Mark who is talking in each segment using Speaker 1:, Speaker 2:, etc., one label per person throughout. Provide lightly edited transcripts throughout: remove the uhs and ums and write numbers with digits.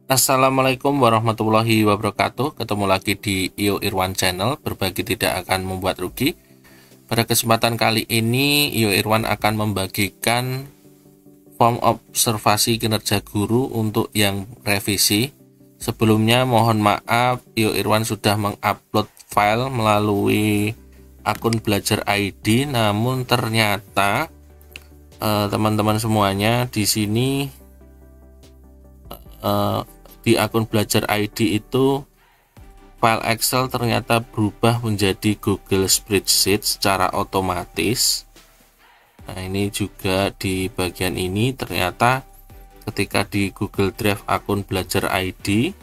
Speaker 1: Assalamualaikum warahmatullahi wabarakatuh. Ketemu lagi di IO Irwan Channel, berbagi tidak akan membuat rugi. Pada kesempatan kali ini, IO Irwan akan membagikan form observasi kinerja guru untuk yang revisi. Sebelumnya mohon maaf, IO Irwan sudah mengupload file melalui akun Belajar ID, namun ternyata teman-teman semuanya di sini di akun Belajar ID itu file Excel ternyata berubah menjadi Google Spreadsheet secara otomatis. Nah, ini juga di bagian ini ternyata ketika di Google Drive akun Belajar ID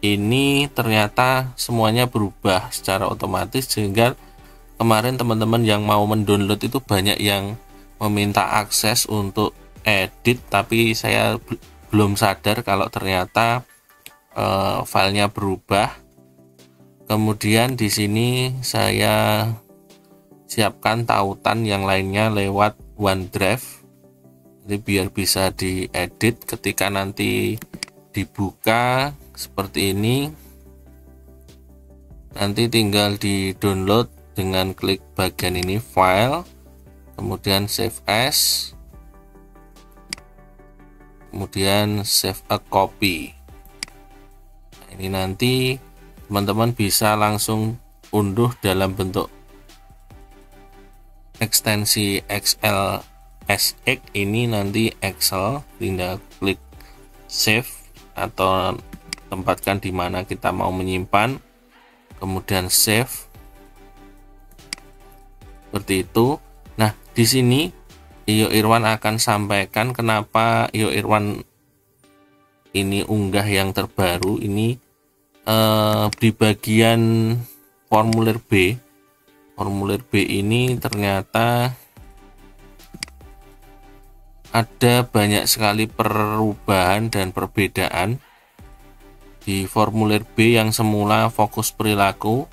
Speaker 1: ini ternyata semuanya berubah secara otomatis, sehingga kemarin teman-teman yang mau mendownload itu banyak yang meminta akses untuk edit, tapi saya belum sadar kalau ternyata filenya berubah. Kemudian di sini saya siapkan tautan yang lainnya lewat OneDrive, jadi biar bisa diedit ketika nanti dibuka seperti ini. Nanti tinggal di download dengan klik bagian ini file, kemudian save as, kemudian save a copy. Nah, ini nanti teman-teman bisa langsung unduh dalam bentuk ekstensi XLSX. Ini nanti Excel, tinggal klik save atau tempatkan di mana kita mau menyimpan, kemudian save seperti itu. Nah, di sini IO Irwan akan sampaikan kenapa IO Irwan ini unggah yang terbaru ini di bagian formulir B. Formulir B ini ternyata ada banyak sekali perubahan dan perbedaan. Di formulir B yang semula fokus perilaku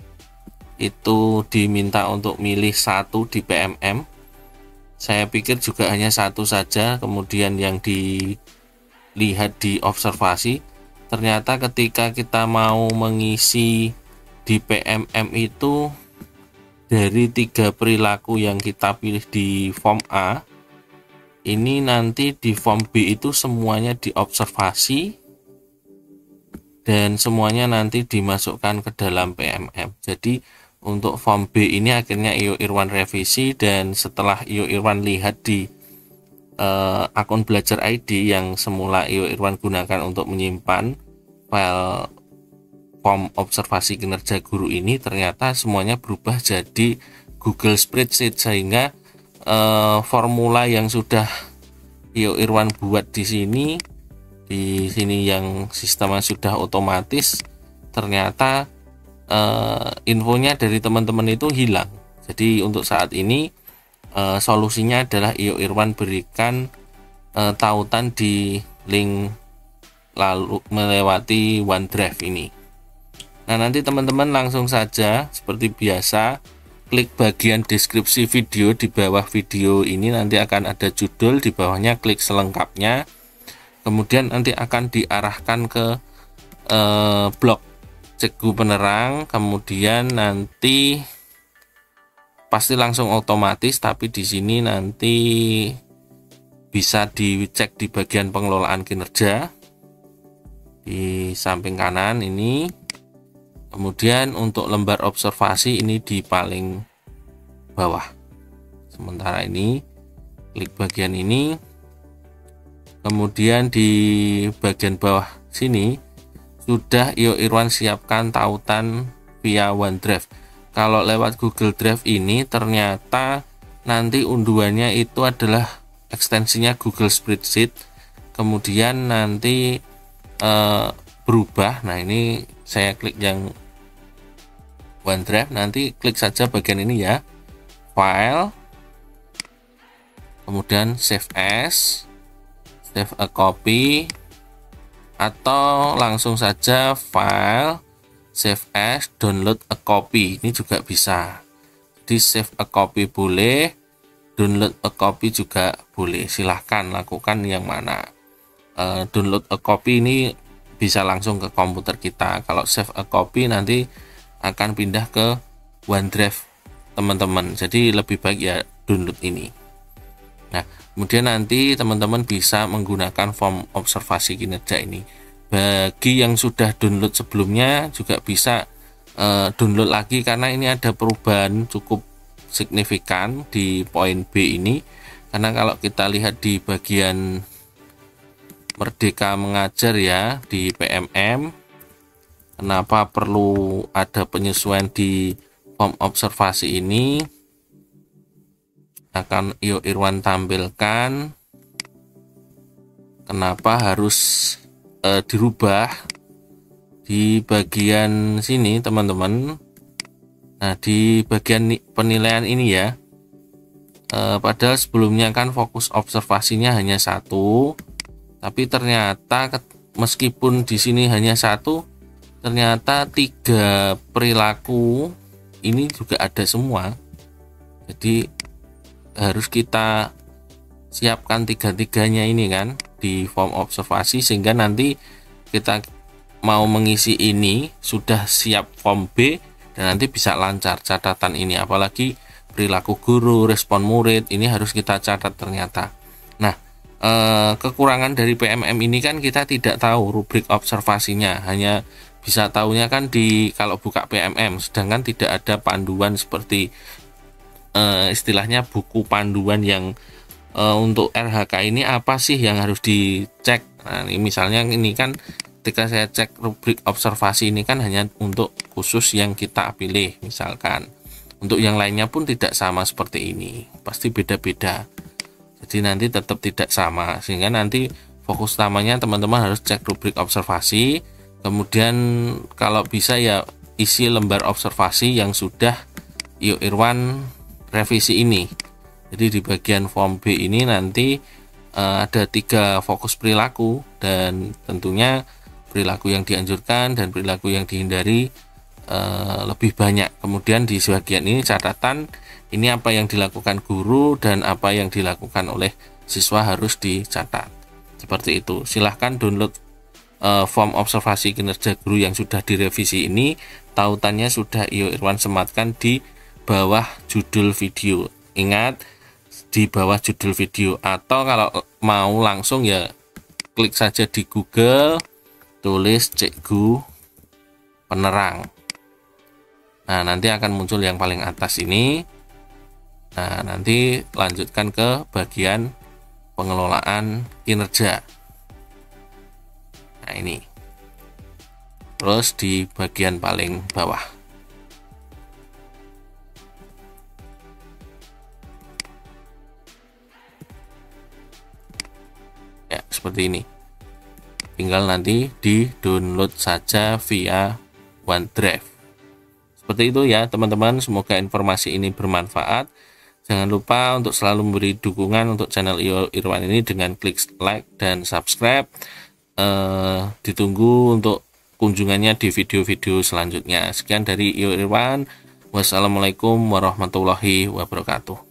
Speaker 1: itu diminta untuk milih satu di PMM. Saya pikir juga hanya satu saja, kemudian yang dilihat di observasi, ternyata ketika kita mau mengisi di PMM itu, dari 3 perilaku yang kita pilih di form A, ini nanti di form B itu semuanya diobservasi dan semuanya nanti dimasukkan ke dalam PMM. Jadi untuk form B ini akhirnya IO Irwan revisi, dan setelah IO Irwan lihat di akun Belajar ID yang semula IO Irwan gunakan untuk menyimpan file form observasi kinerja guru ini, ternyata semuanya berubah jadi Google Spreadsheet, sehingga formula yang sudah IO Irwan buat di sini yang sistemnya sudah otomatis, ternyata infonya dari teman-teman itu hilang. Jadi untuk saat ini solusinya adalah IO Irwan berikan tautan di link lalu melewati OneDrive ini. Nah, nanti teman-teman langsung saja seperti biasa klik bagian deskripsi video di bawah video ini, nanti akan ada judul, di bawahnya klik selengkapnya, kemudian nanti akan diarahkan ke blog Cekgu Penerang, kemudian nanti pasti langsung otomatis, tapi di sini nanti bisa dicek di bagian pengelolaan kinerja di samping kanan ini. Kemudian untuk lembar observasi ini di paling bawah. Sementara ini klik bagian ini, kemudian di bagian bawah sini sudah IO Irwan siapkan tautan via OneDrive. Kalau lewat Google Drive ini ternyata nanti unduhannya itu adalah ekstensinya Google Spreadsheet, kemudian nanti berubah. Nah, ini saya klik yang OneDrive, nanti klik saja bagian ini ya, file, kemudian save as, save a copy, atau langsung saja file, save as, download a copy, ini juga bisa. Jadi save a copy boleh, download a copy juga boleh, silahkan lakukan yang mana. Download a copy ini bisa langsung ke komputer kita. Kalau save a copy nanti akan pindah ke OneDrive teman-teman, jadi lebih baik ya download ini. Nah, kemudian nanti teman-teman bisa menggunakan form observasi kinerja ini. Bagi yang sudah download sebelumnya juga bisa download lagi, karena ini ada perubahan cukup signifikan di poin B ini. Karena kalau kita lihat di bagian Merdeka Mengajar ya di PMM, kenapa perlu ada penyesuaian di form observasi ini, akan Iyo Irwan tampilkan kenapa harus dirubah di bagian sini teman-teman. Nah, di bagian penilaian ini ya, padahal sebelumnya kan fokus observasinya hanya 1, tapi ternyata meskipun di sini hanya 1, ternyata 3 perilaku ini juga ada semua. Jadi harus kita siapkan 3-3-nya ini kan di form observasi, sehingga nanti kita mau mengisi ini sudah siap form B dan nanti bisa lancar catatan ini. Apalagi perilaku guru, respon murid, ini harus kita catat ternyata. Nah, kekurangan dari PMM ini kan kita tidak tahu rubrik observasinya, hanya bisa tahunya kan kalau buka PMM, sedangkan tidak ada panduan seperti istilahnya buku panduan yang untuk RHK ini apa sih yang harus dicek. Nah, ini misalnya ini kan ketika saya cek rubrik observasi ini kan hanya untuk khusus yang kita pilih, misalkan untuk yang lainnya pun tidak sama seperti ini, pasti beda-beda, jadi nanti tetap tidak sama, sehingga nanti fokus utamanya teman-teman harus cek rubrik observasi. Kemudian kalau bisa ya isi lembar observasi yang sudah Iyo Irwan revisi ini. Jadi di bagian form B ini nanti ada 3 fokus perilaku, dan tentunya perilaku yang dianjurkan dan perilaku yang dihindari lebih banyak. Kemudian di bagian ini catatan ini apa yang dilakukan guru dan apa yang dilakukan oleh siswa harus dicatat. Seperti itu. Silahkan download form observasi kinerja guru yang sudah direvisi ini. Tautannya sudah Iyo Irwan sematkan di bawah judul video. Ingat, di bawah judul video, atau kalau mau langsung ya klik saja di Google, tulis Cikgu Penerang. Nah, nanti akan muncul yang paling atas ini. Nah, nanti lanjutkan ke bagian pengelolaan kinerja. Nah, ini. Terus di bagian paling bawah. Ya, seperti ini. Tinggal nanti di-download saja via OneDrive. Seperti itu ya teman-teman, semoga informasi ini bermanfaat. Jangan lupa untuk selalu memberi dukungan untuk channel Iyo Irwan ini dengan klik like dan subscribe. Ditunggu untuk kunjungannya di video-video selanjutnya. Sekian dari Iyo Irwan. Wassalamualaikum warahmatullahi wabarakatuh.